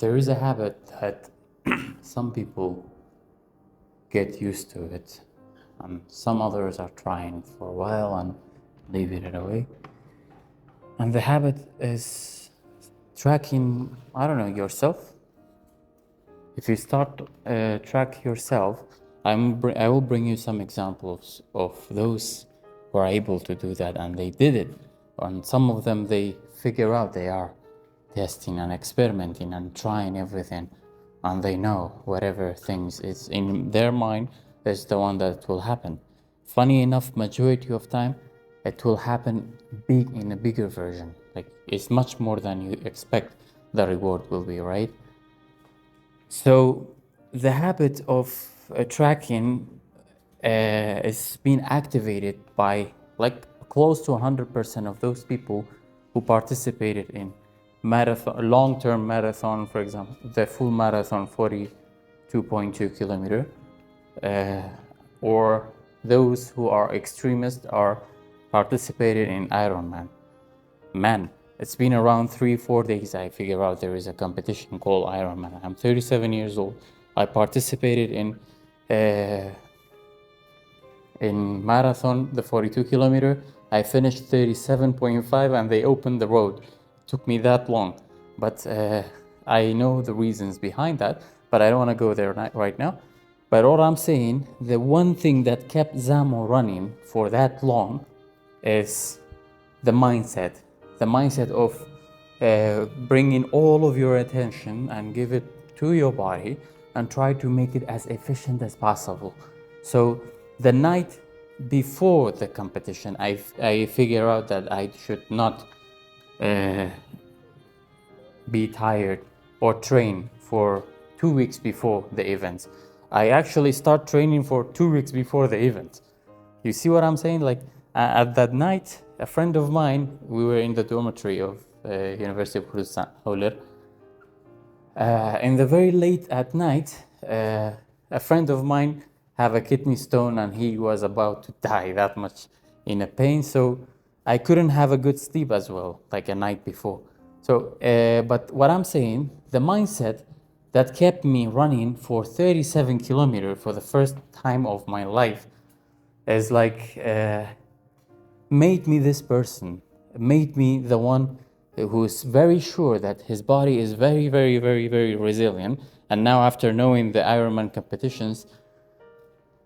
There is a habit that some people get used to it, and some others are trying for a while and leaving it away. And the habit is tracking, I don't know, yourself. If you start track yourself, I will bring you some examples of those who are able to do that and they did it. And some of them they figure out they are testing and experimenting and trying everything, and they know whatever things is in their mind is the one that will happen. Funny enough, majority of time it will happen big in a bigger version. Like it's much more than you expect the reward will be, right? So the habit of tracking is being activated by like close to 100% of those people who participated in marathon, long-term marathon, for example, the full marathon 42.2 kilometer, or those who are extremists are participated in Ironman. Man, it's been around 3-4 days. I figure out there is a competition called Ironman. I'm 37 years old. I participated in marathon, the 42 kilometer. I finished 37.5 and they opened the road. It took me that long, but I know the reasons behind that, but I don't want to go there right now. But all I'm saying, the one thing that kept Zamo running for that long is the mindset of bringing all of your attention and give it to your body and try to make it as efficient as possible. So the night before the competition, I figure out that I should not be tired or train for 2 weeks before the event. I actually start training for 2 weeks before the event. You see what I'm saying? Like at that night, a friend of mine, we were in the dormitory of University of Kurdistan, Hawler. In the very late at night, a friend of mine have a kidney stone and he was about to die that much in a pain. So I couldn't have a good sleep as well, like a night before. So, but what I'm saying, the mindset that kept me running for 37 kilometers for the first time of my life is like made me this person, made me the one who is very sure that his body is very, very, very, very resilient. And now after knowing the Ironman competitions,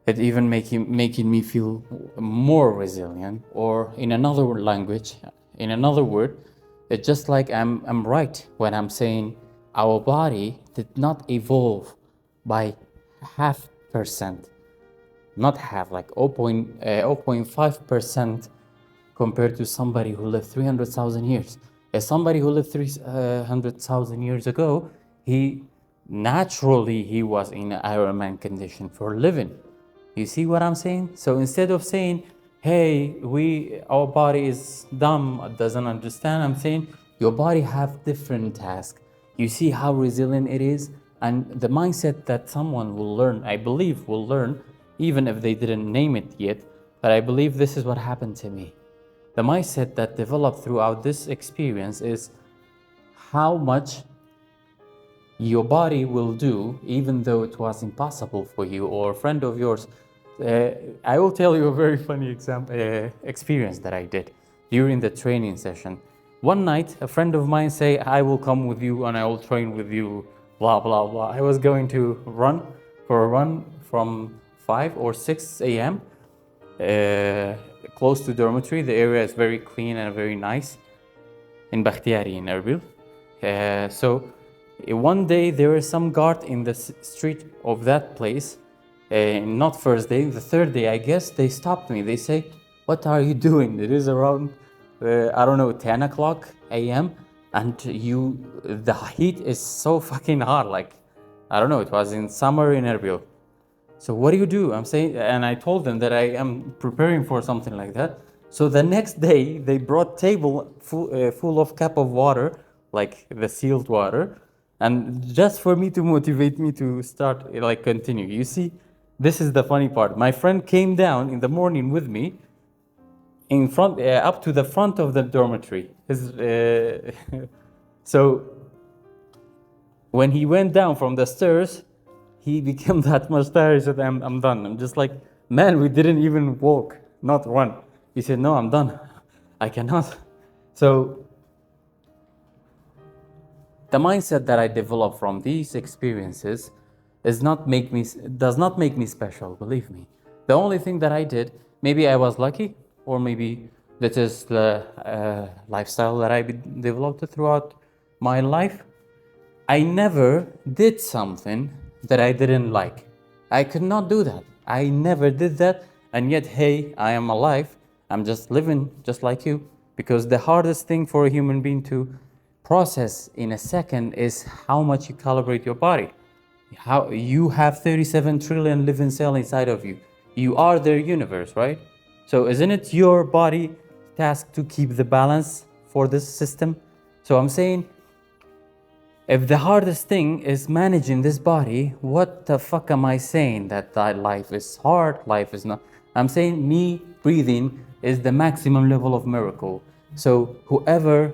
it even making me feel more resilient. Or in another language, in another word, it's just like I'm right when I'm saying our body did not evolve by 0.5%, not half, like 0.5% compared to somebody who lived 300,000 years. As somebody who lived 300,000 years ago, he was in Ironman condition for living. You see what I'm saying? So instead of saying, hey, our body is dumb, doesn't understand, I'm saying your body have different tasks. You see how resilient it is? And the mindset that someone will learn, I believe will learn, even if they didn't name it yet, but I believe this is what happened to me. The mindset that developed throughout this experience is how much your body will do, even though it was impossible for you or a friend of yours. I will tell you a very funny experience that I did during the training session. One night, a friend of mine say, I will come with you and I will train with you, blah, blah, blah. I was going to run for a run from 5 or 6 a.m. Close to dormitory. The area is very clean and very nice in Bakhtiari in Erbil. So one day there was some guard in the street of that place. Not first day, the third day, I guess, they stopped me. They say, what are you doing? It is around, 10 o'clock a.m. and the heat is so fucking hot. Like, it was in summer in Erbil. So what do you do? I'm saying, and I told them that I am preparing for something like that. So the next day they brought table full of cup of water, like the sealed water, and just for me to motivate me to start, like continue. You see, this is the funny part. My friend came down in the morning with me, in front, up to the front of the dormitory. So When he went down from the stairs, he became that much tired. He said, I'm done. I'm just like, man, we didn't even walk, not run. He said, no, I'm done. I cannot. So the mindset that I developed from these experiences does not make me special, believe me. The only thing that I did, maybe I was lucky, or maybe that is the lifestyle that I developed throughout my life. I never did something that I didn't like. I could not do that. I never did that. And yet, hey, I am alive. I'm just living just like you. Because the hardest thing for a human being to process in a second is how much you calibrate your body. How you have 37 trillion living cells inside of you. You are their universe, right? So isn't it your body task to keep the balance for this system? So I'm saying, if the hardest thing is managing this body, what the fuck am I saying? That life is hard, life is not. I'm saying me breathing is the maximum level of miracle. So whoever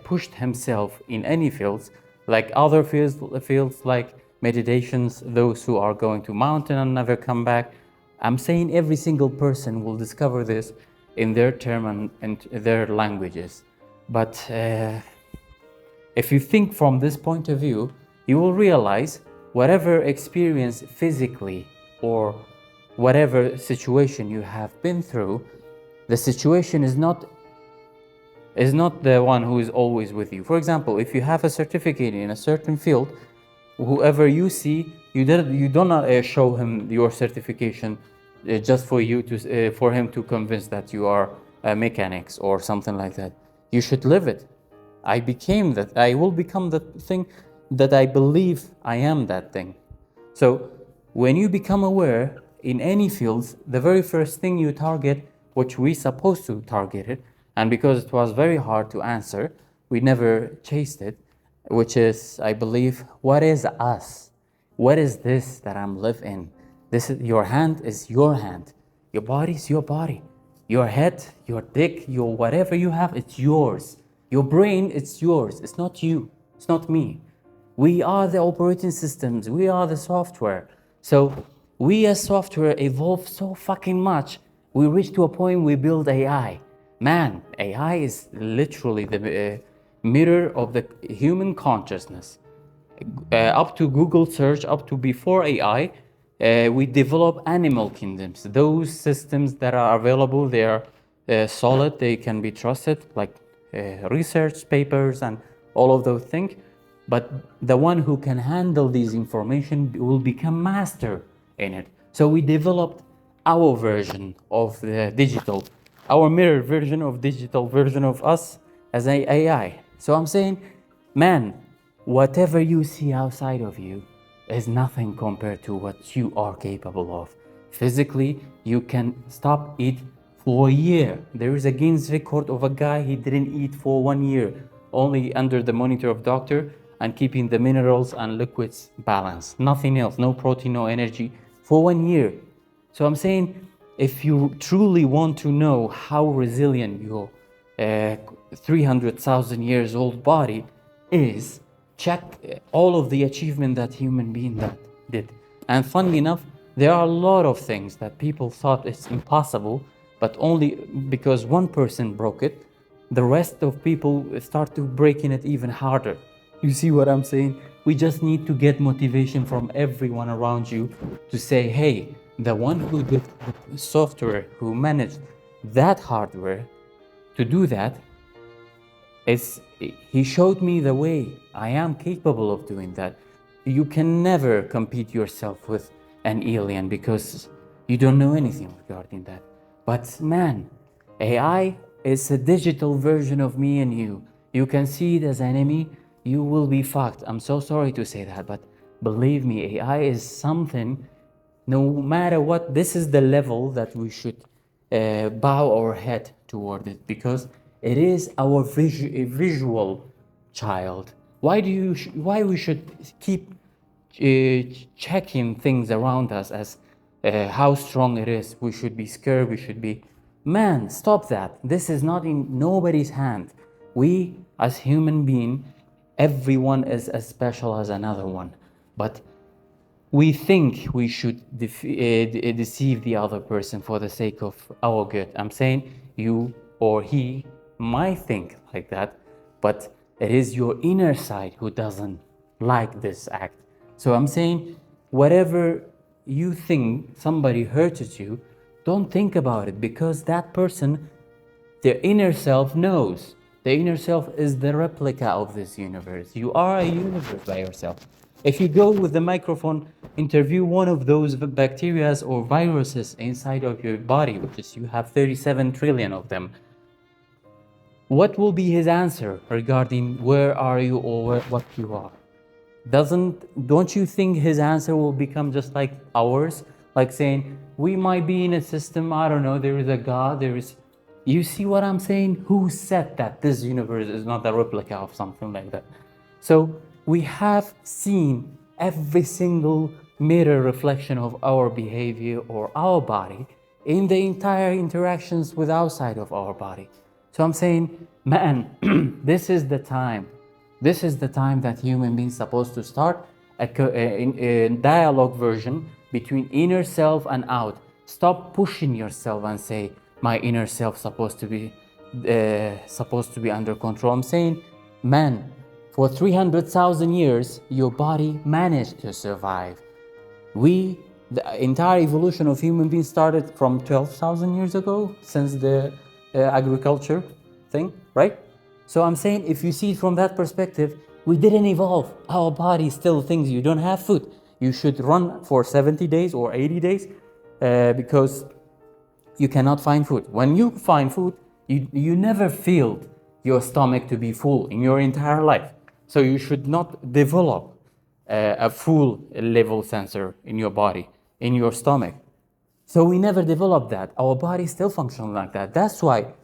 pushed himself in any fields, like other fields like meditations, those who are going to mountain and never come back, I'm saying every single person will discover this in their term and their languages. But if you think from this point of view, you will realize whatever experience physically or whatever situation you have been through, the situation is not the one who is always with you. For example, if you have a certificate in a certain field, whoever you see, you do not show him your certification just for you to for him to convince that you are a mechanics or something like that. You should live it. I became that. I will become the thing that I believe I am that thing. So when you become aware in any fields, the very first thing you target, which we supposed to target it, and because it was very hard to answer, we never chased it, which is, I believe, what is us? What is this that I'm living? This is your hand is your hand. Your body is your body. Your head, your dick, your whatever you have, it's yours. Your brain, it's yours. It's not you. It's not me. We are the operating systems. We are the software. So we as software evolve so fucking much. We reach to a point we build AI. Man, AI is literally the mirror of the human consciousness. Up to Google search, up to before AI, we develop animal kingdoms. Those systems that are available, they are solid, they can be trusted, like research papers and all of those things. But the one who can handle these information will become master in it. So we developed our version of the digital, our mirror version of digital version of us as an AI. So I'm saying, man, whatever you see outside of you is nothing compared to what you are capable of. Physically, you can stop eat for a year. There is a Guinness record of a guy, he didn't eat for 1 year, only under the monitor of doctor and keeping the minerals and liquids balanced. Nothing else, no protein, no energy for 1 year. So I'm saying, if you truly want to know how resilient your 300,000 years old body is, check all of the achievement that human being that did. And funnily enough, there are a lot of things that people thought it's impossible, but only because one person broke it, the rest of people start to breaking it even harder. You see what I'm saying? We just need to get motivation from everyone around you to say, hey, the one who did the software, who managed that hardware to do that, he showed me the way. I am capable of doing that. You can never compete yourself with an alien because you don't know anything regarding that. But man, AI is a digital version of me and you. You can see it as enemy, you will be fucked. I'm so sorry to say that, but believe me, AI is something, no matter what, this is the level that we should bow our head toward it, because it is our visual child. Why we should keep checking things around us as how strong it is? We should be scared. We should be, man, stop that. This is not in nobody's hand. We as human being Everyone is as special as another one, but we think we should deceive the other person for the sake of our good. I'm saying you or he might think like that, but it is your inner side who doesn't like this act. So I'm saying whatever you think somebody hurted you, don't think about it, because that person, their inner self knows. The inner self is the replica of this universe. You are a universe by yourself. If you go with the microphone, interview one of those bacteria or viruses inside of your body, which is you have 37 trillion of them, what will be his answer regarding where are you or what you are? Don't you think his answer will become just like ours? Like saying, we might be in a system, I don't know, there is a God, there is. You see what I'm saying? Who said that this universe is not a replica of something like that? So we have seen every single mirror reflection of our behavior or our body in the entire interactions with outside of our body. So I'm saying, man, this is the time. This is the time that human beings supposed to start a dialogue version between inner self and out. Stop pushing yourself and say, my inner self supposed to be under control. I'm saying, man, for 300,000 years, your body managed to survive. The entire evolution of human beings started from 12,000 years ago, since the agriculture thing, right? So I'm saying, if you see it from that perspective, we didn't evolve. Our body still thinks you don't have food. You should run for 70 days or 80 days because you cannot find food. When you find food, you never feel your stomach to be full in your entire life. So you should not develop a full level sensor in your body, in your stomach. So we never developed that. Our body still functions like that. That's why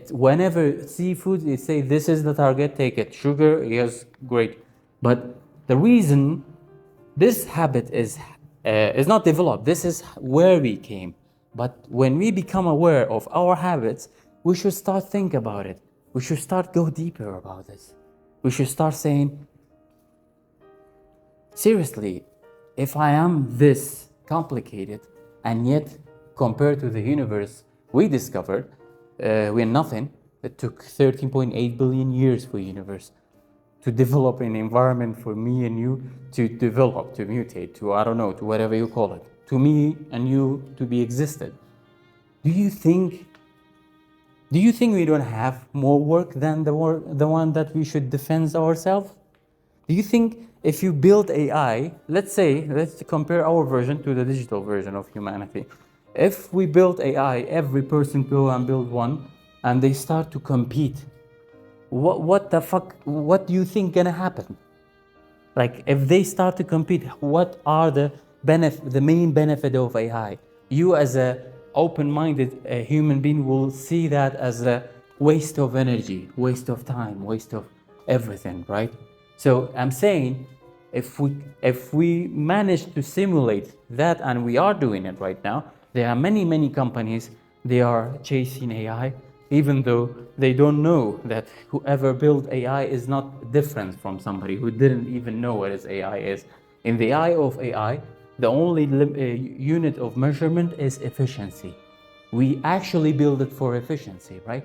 whenever seafood, they say this is the target, take it. Sugar, yes, great. But the reason this habit is not developed, this is where we came. But when we become aware of our habits, we should start think about it. We should start go deeper about this. We should start saying, seriously, if I am this complicated, and yet compared to the universe we discovered, we're nothing. It took 13.8 billion years for the universe to develop an environment for me and you to develop, to mutate, to, I don't know, to whatever you call it, to me and you to be existed. Do you think we don't have more work than the one that we should defend ourselves? Do you think if you build AI, let's compare our version to the digital version of humanity. If we build AI, every person go and build one, and they start to compete, what the fuck, what do you think gonna happen? Like, if they start to compete, what are the main benefit of AI? You as a open-minded human being will see that as a waste of energy, waste of time, waste of everything, right? So I'm saying, if we manage to simulate that, and we are doing it right now, there are many companies, they are chasing AI, even though they don't know that whoever built AI is not different from somebody who didn't even know what AI is. In the eye of AI, the only unit of measurement is efficiency. We actually build it for efficiency, right?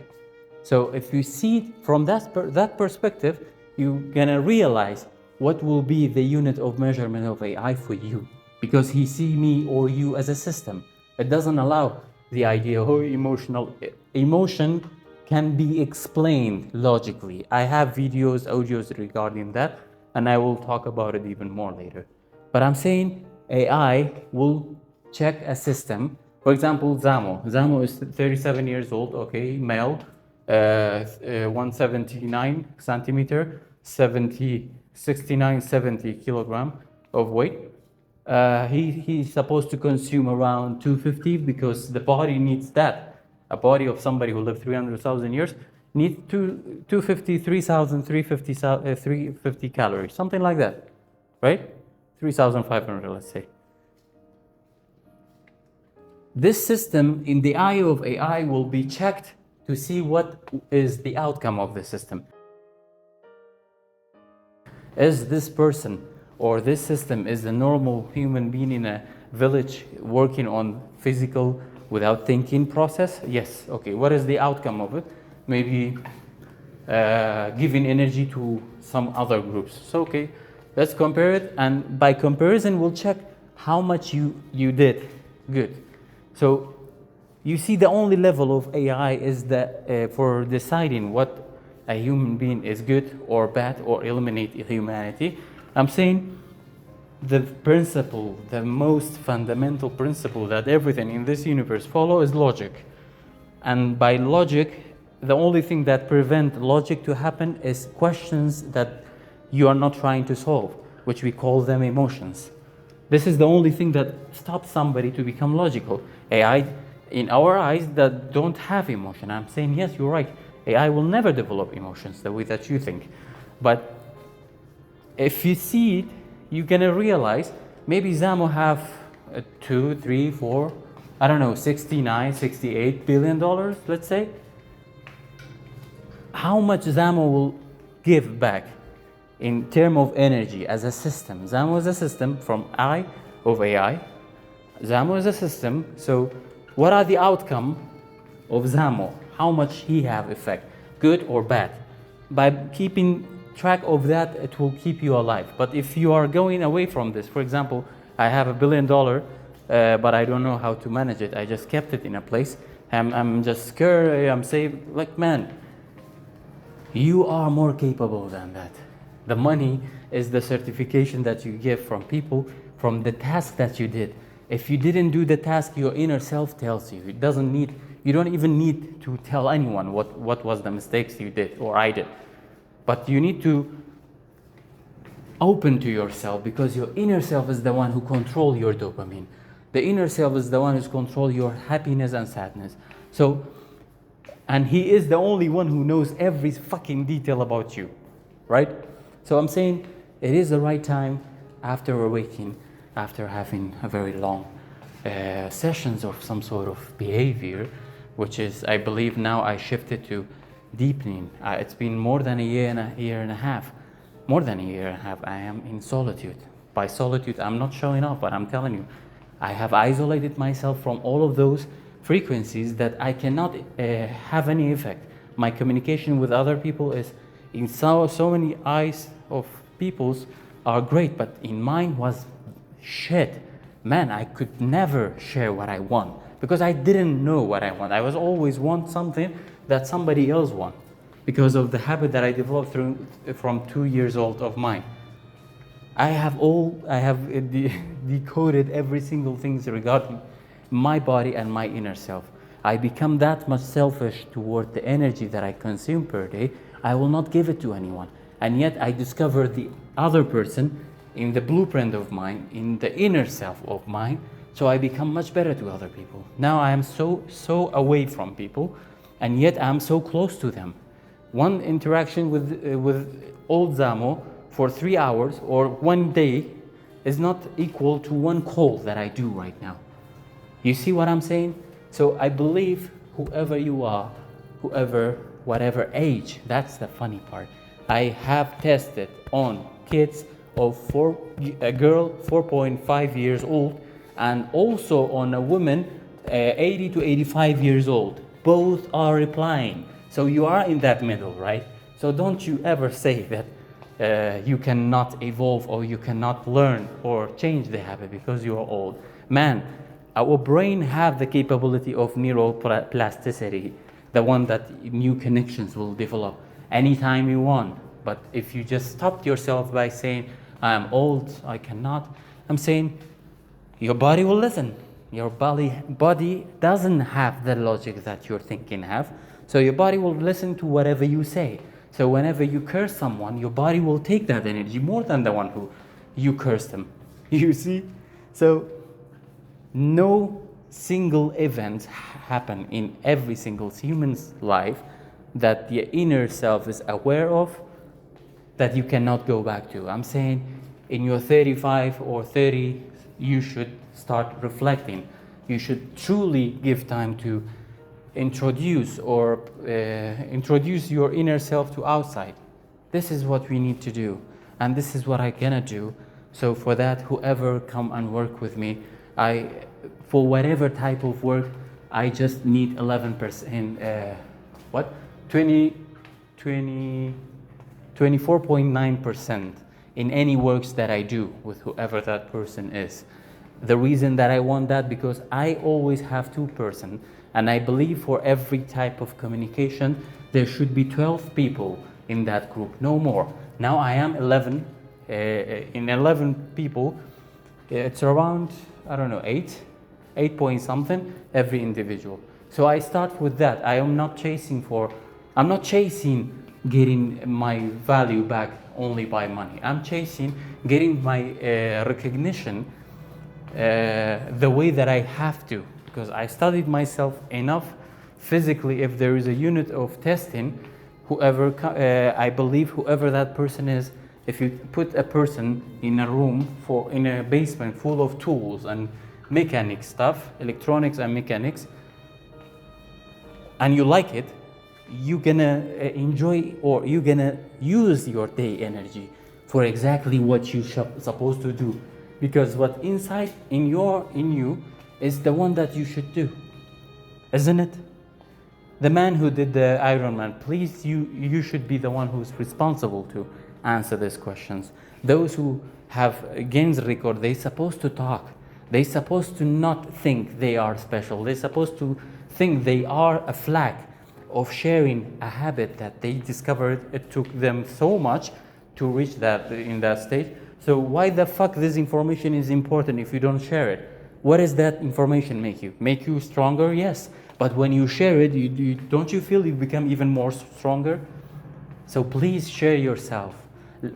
So if you see it from that perspective, you're gonna realize what will be the unit of measurement of AI for you, because he see me or you as a system. It doesn't allow the idea of emotion can be explained logically. I have audios regarding that, and I will talk about it even more later. But I'm saying AI will check a system. For example, Zamo. Zamo is 37 years old, okay, male, 179 centimeter, 70 kilogram of weight. He's supposed to consume around 250 because the body needs that. A body of somebody who lived 300,000 years needs 250, 350 calories, something like that, right? 3,500, let's say. This system in the eye of AI will be checked to see what is the outcome of the system. Is this person or this system is a normal human being in a village working on physical without thinking process? Yes. Okay, what is the outcome of it? Maybe giving energy to some other groups. So okay, let's compare it, and by comparison we'll check how much you did good. So you see, the only level of AI is that for deciding what a human being is good or bad or eliminate humanity. I'm saying the principle, the most fundamental principle that everything in this universe follow is logic. And by logic, the only thing that prevent logic to happen is questions that you are not trying to solve, which we call them emotions. This is the only thing that stops somebody to become logical. AI, in our eyes, that don't have emotion. I'm saying, yes, you're right. AI will never develop emotions the way that you think. But if you see it, you're gonna realize maybe Zamo have 2, 3, 4, I don't know, 69, 68 billion dollars, let's say. How much Zamo will give back in terms of energy as a system? Zamo is a system from I of AI. Zamo is a system. So what are the outcome of Zamo? How much he have effect, good or bad? By keeping track of that, it will keep you alive. But if you are going away from this, for example, I have $1 billion, but I don't know how to manage it. I just kept it in a place. I'm just scared. I'm saying, like, man, you are more capable than that. The money is the certification that you give from people, from the task that you did. If you didn't do the task, your inner self tells you. It doesn't need, you don't even need to tell anyone what was the mistakes you did or I did. But you need to open to yourself, because your inner self is the one who controls your dopamine. The inner self is the one who controls your happiness and sadness. So, and he is the only one who knows every fucking detail about you, right? So I'm saying it is the right time, after awakening, after having a very long sessions of some sort of behavior, which is, I believe now I shifted to deepening. It's been more than a year and a half. More than a year and a half, I am in solitude. By solitude, I'm not showing off, but I'm telling you, I have isolated myself from all of those frequencies that I cannot have any effect. My communication with other people is, in so many eyes of people's, are great, but in mine was shit. Man, I could never share what I want because I didn't know what I want. I was always want something that somebody else want, because of the habit that I developed from 2 years old of mine. I have decoded every single thing regarding my body and my inner self. I become that much selfish toward the energy that I consume per day. I will not give it to anyone. And yet I discover the other person in the blueprint of mine, in the inner self of mine. So I become much better to other people. Now I am so away from people, and yet I'm so close to them. One interaction with old Zamo for 3 hours or 1 day is not equal to one call that I do right now. You see what I'm saying? So I believe whoever you are, whatever age, that's the funny part. I have tested on kids of a girl 4.5 years old, and also on a woman 80 to 85 years old. Both are replying. So you are in that middle, right? So don't you ever say that you cannot evolve or you cannot learn or change the habit because you are old. Man, our brain have the capability of neuroplasticity, the one that new connections will develop anytime you want. But if you just stopped yourself by saying, I'm old, I cannot, I'm saying your body will listen. Your body doesn't have the logic that you're thinking have. So your body will listen to whatever you say. So whenever you curse someone, your body will take that energy more than the one who you cursed them. You see? So no single event happen in every single human's life that the inner self is aware of that you cannot go back to. I'm saying in your 35 or 30, you should start reflecting. You should truly give time to introduce your inner self to outside. This is what we need to do. and this is what I gonna do. So for that, whoever come and work with me, for whatever type of work, I just need 11%, 20, 24.9% in any works that I do with whoever that person is. The reason that I want that, because I always have 2%, and I believe for every type of communication, there should be 12 people in that group, no more. Now I am 11, in 11 people, it's around, I don't know, 8 point something every individual. So I start with that. I'm not chasing getting my value back only by money. I'm chasing getting my recognition the way that I have to, because I studied myself enough physically. If there is a unit of testing, I believe whoever that person is, if you put a person in a room in a basement full of tools and mechanic stuff, electronics and mechanics, and you like it, you're gonna enjoy, or you're gonna use your day energy for exactly what you're supposed to do, because what inside in you is the one that you should do, isn't it? The man who did the Ironman, please, you should be the one who's responsible to answer these questions. Those who have Guinness record, they're supposed to talk. They're supposed to not think they are special. They're supposed to think they are a flag of sharing a habit that they discovered. It took them so much to reach that in that stage. So why the fuck this information is important if you don't share it? What does that information make you? Make you stronger? Yes. But when you share it, don't you feel you become even more stronger? So please share yourself.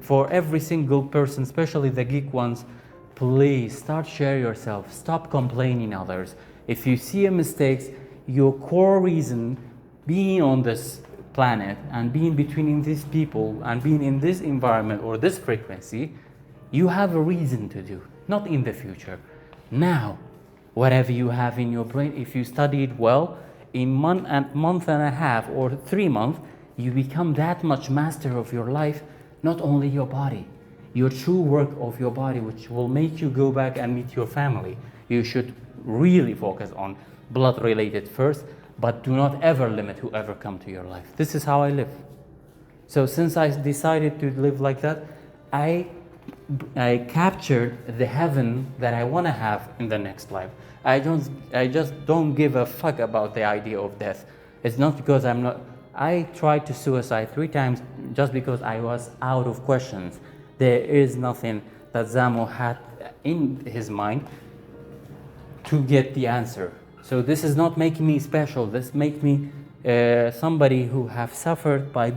For every single person, especially the geek ones, please start share yourself. Stop complaining others. If you see a mistake, your core reason being on this planet and being between these people and being in this environment or this frequency, you have a reason to do, not in the future. Now, whatever you have in your brain, if you study it well, in month and a half or 3 months, you become that much master of your life, not only your body, your true work of your body, which will make you go back and meet your family. You should really focus on blood related first, but do not ever limit whoever come to your life. This is how I live. So since I decided to live like that, I captured the heaven that I want to have in the next life. I just don't give a fuck about the idea of death. It's not because I tried to suicide 3 times just because I was out of questions. There is nothing that Zamo had in his mind to get the answer. So this is not making me special. This makes me somebody who have suffered by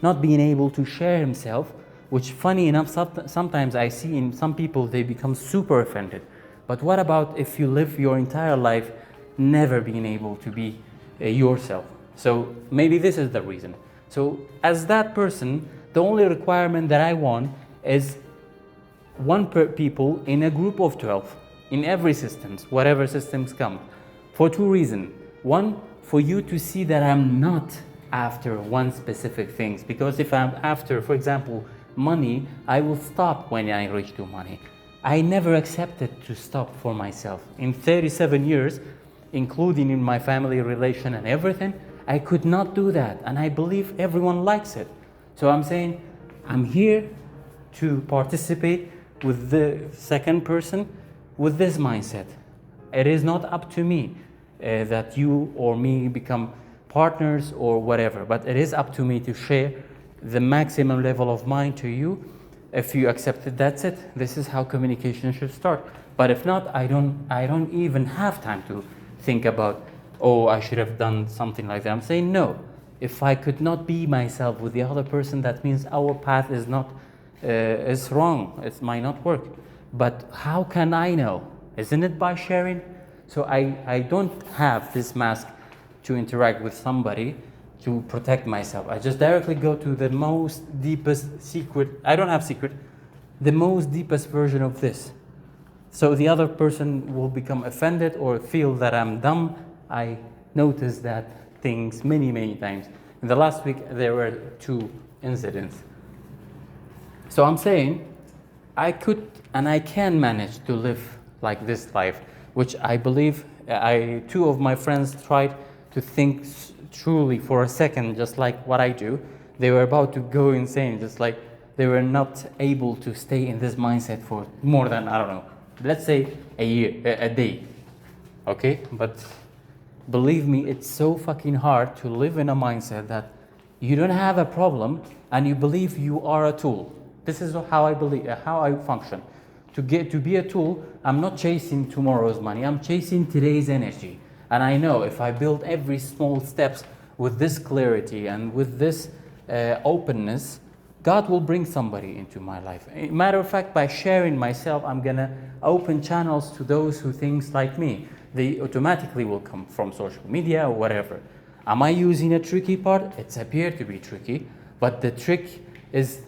not being able to share himself, which funny enough, sometimes I see in some people, they become super offended. But what about if you live your entire life never being able to be yourself? So maybe this is the reason. So as that person, the only requirement that I want is people in a group of 12 in every systems, whatever systems come, for 2 reasons. One, for you to see that I'm not after one specific things, because if I'm after, for example, money, I will stop when I reach to money. I never accepted to stop for myself. In 37 years, including in my family relation and everything, I could not do that, and I believe everyone likes it. So I'm saying, I'm here to participate with the second person with this mindset. It is not up to me that you or me become partners or whatever, but it is up to me to share the maximum level of mine to you. If you accept it, that's it. This is how communication should start. But if not, I don't even have time to think about, oh, I should have done something like that. I'm saying no. If I could not be myself with the other person, that means our path is wrong. It might not work. But how can I know? Isn't it by sharing? So I don't have this mask to interact with somebody to protect myself. I just directly go to the most deepest secret. I don't have secret. The most deepest version of this. So the other person will become offended or feel that I'm dumb. I noticed that things many, many times. In the last week, there were 2 incidents. So I'm saying I could and I can manage to live like this life, which I believe two of my friends tried to think truly for a second, just like what I do. They were about to go insane, just like they were not able to stay in this mindset for more than, I don't know, let's say a year, a day. Okay? But believe me, it's so fucking hard to live in a mindset that you don't have a problem and you believe you are a tool. This is how I believe, how I function. To be a tool, I'm not chasing tomorrow's money. I'm chasing today's energy. And I know if I build every small steps with this clarity and with this openness, God will bring somebody into my life. Matter of fact, by sharing myself, I'm gonna open channels to those who think like me. They automatically will come from social media or whatever. Am I using a tricky part? It's appeared to be tricky, but the trick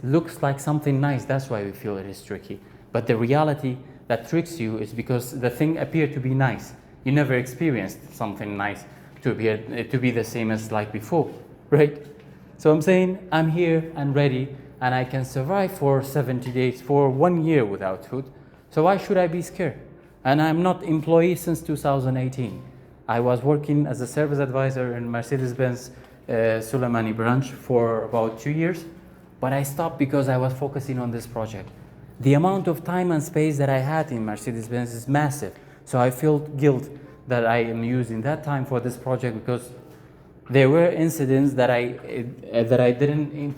looks like something nice. That's why we feel it is tricky. But the reality that tricks you is because the thing appeared to be nice. You never experienced something nice to be the same as like before, right? So I'm saying I'm here and ready, and I can survive for 70 days, for 1 year without food. So why should I be scared? And I'm not employee since 2018. I was working as a service advisor in Mercedes-Benz Suleimani branch for about 2 years, but I stopped because I was focusing on this project. The amount of time and space that I had in Mercedes-Benz is massive. So I feel guilt that I am using that time for this project because there were incidents that I didn't.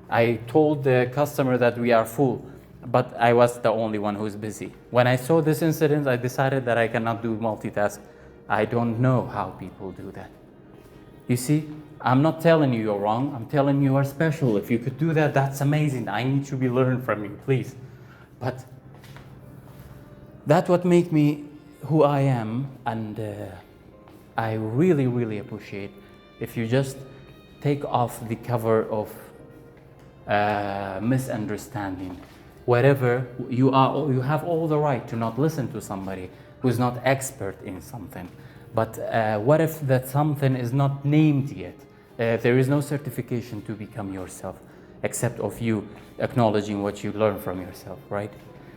I told the customer that we are full, but I was the only one who's busy. When I saw this incident, I decided that I cannot do multitask. I don't know how people do that. You see, I'm not telling you you're wrong. I'm telling you are special. If you could do that, that's amazing. I need to be learned from you, please. But that's what makes me who I am, and I really, really appreciate if you just take off the cover of misunderstanding. Wherever you are, you have all the right to not listen to somebody who's not expert in something. But what if that something is not named yet? There is no certification to become yourself, except of you acknowledging what you learn from yourself, right?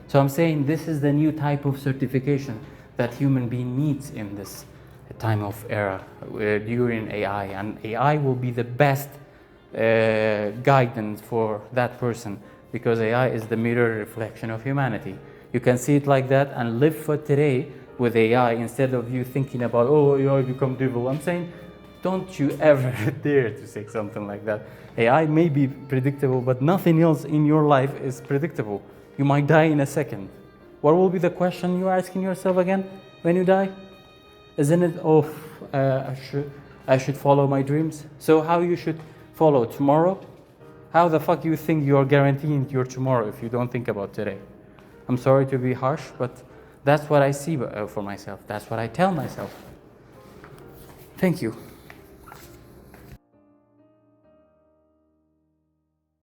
So I'm saying this is the new type of certification that human being needs in this time of era during AI, and AI will be the best guidance for that person, because AI is the mirror reflection of humanity. You can see it like that and live for today with AI instead of you thinking about, oh, AI become devil. I'm saying, don't you ever dare to say something like that. AI may be predictable, but nothing else in your life is predictable. You might die in a second. What will be the question you're asking yourself again when you die? Isn't it, oh, I should follow my dreams? So how you should follow tomorrow? How the fuck you think you're guaranteeing your tomorrow if you don't think about today? I'm sorry to be harsh, but that's what I see for myself. That's what I tell myself. Thank you.